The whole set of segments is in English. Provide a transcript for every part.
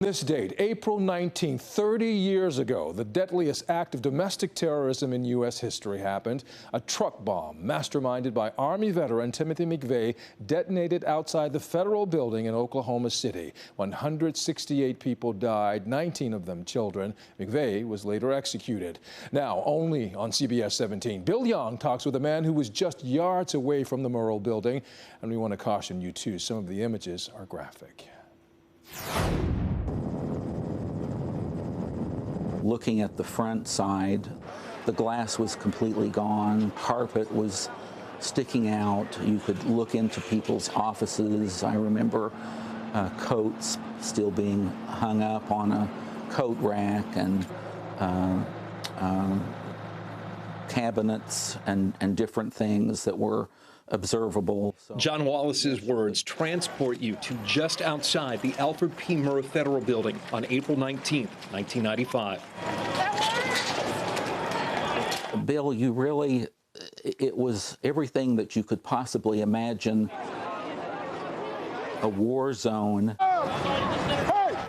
This date, April 19, 30 years ago, the deadliest act of domestic terrorism in U.S. history happened. A truck bomb, masterminded by Army veteran Timothy McVeigh, detonated outside the federal building in Oklahoma City. 168 people died, 19 of them children. McVeigh was later executed. Now, only on CBS 17, Bill Young talks with a man who was just yards away from the Murrah building. And we want to caution you, too, some of the images are graphic. Looking at the front side, the glass was completely gone. Carpet was sticking out. You could look into people's offices. I remember coats still being hung up on a coat rack, and cabinets and different things that were observable. John Wallace's words transport you to just outside the Alfred P. Murrah Federal Building on April 19, 1995. Bill, it was everything that you could possibly imagine. A war zone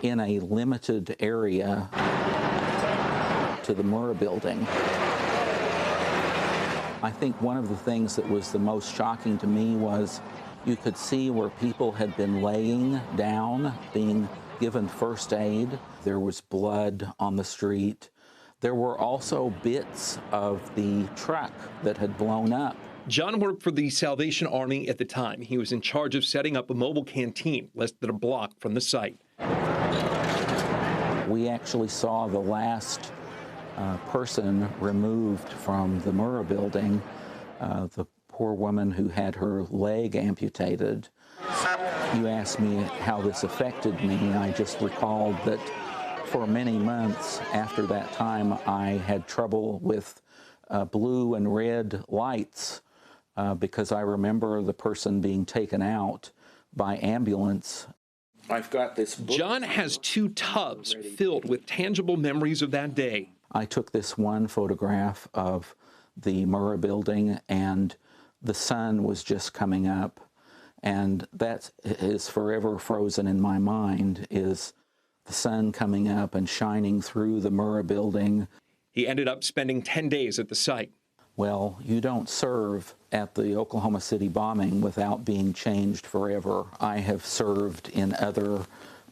in a limited area to the Murrah Building. I think one of the things that was the most shocking to me was you could see where people had been laying down, being given first aid. There was blood on the street. There were also bits of the truck that had blown up. John worked for the Salvation Army at the time. He was in charge of setting up a mobile canteen less than a block from the site. We actually saw the last person removed from the Murrah Building, the poor woman who had her leg amputated. You asked me how this affected me. I just recalled that for many months after that time, I had trouble with blue and red lights because I remember the person being taken out by ambulance. I've got this book. John has 2 tubs filled with tangible memories of that day. I took this one photograph of the Murrah Building, and the sun was just coming up, and that is forever frozen in my mind, is the sun coming up and shining through the Murrah Building. He ended up spending 10 days at the site. Well, you don't serve at the Oklahoma City bombing without being changed forever. I have served in other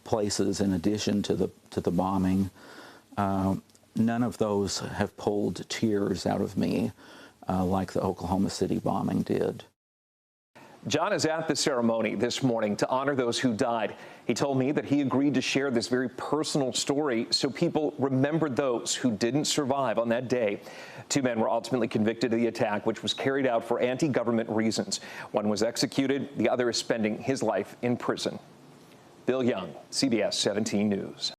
places in addition to the bombing. None of those have pulled tears out of me like the Oklahoma City bombing did. John is at the ceremony this morning to honor those who died. He told me that he agreed to share this very personal story so people remembered those who didn't survive on that day. 2 men were ultimately convicted of the attack, which was carried out for anti-government reasons. One was executed. The other is spending his life in prison. Bill Young, CBS 17 News.